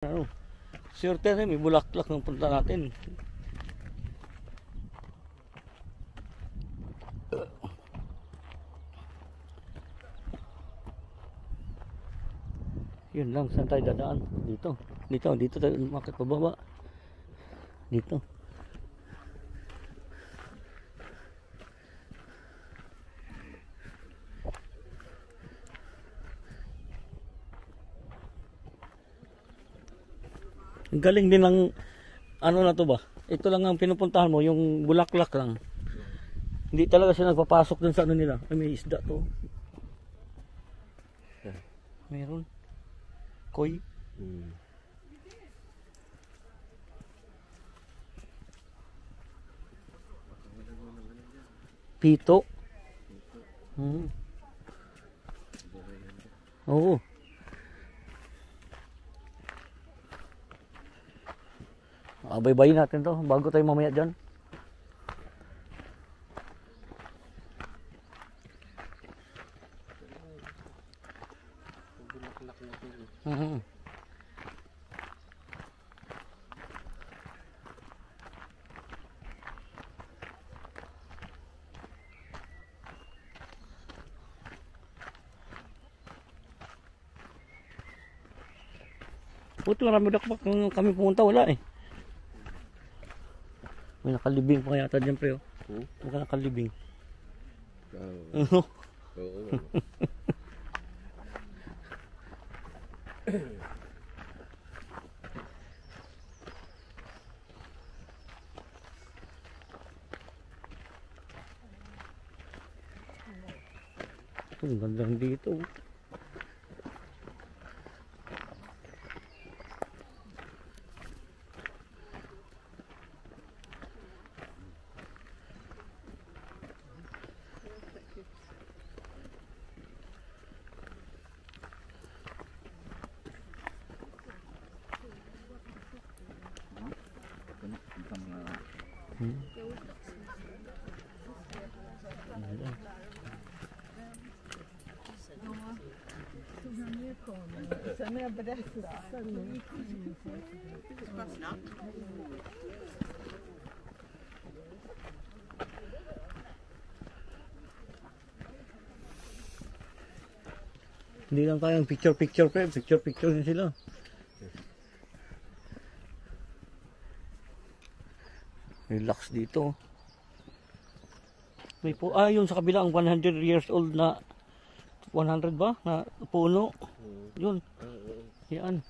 Ano, swerte rin, may bulaklak ng punta natin. Yun lang, saan tayo dadaan? Dito tayo umakit pababa. Dito. Ang galing din ng ano na to ba? Ito lang ang pinupuntahan mo, yung bulaklak lang. Hindi talaga siya nagpapasok dun sa ano nila. Ay, may isda to. Meron. Koi. Pito. Oo. Abay-bayin natin to bago tayo mamaya dyan. Buti marami dakpak nung kami pumunta, wala eh. May nakalibing pa yata dyan pre. May nakalibing. Oo. Ang ganda dito. Hindi lang kayang picture pre, picture din sila. Relax dito. May po yung sa kabila ang 100 years old na 100 ba na puno. Yun. Yan.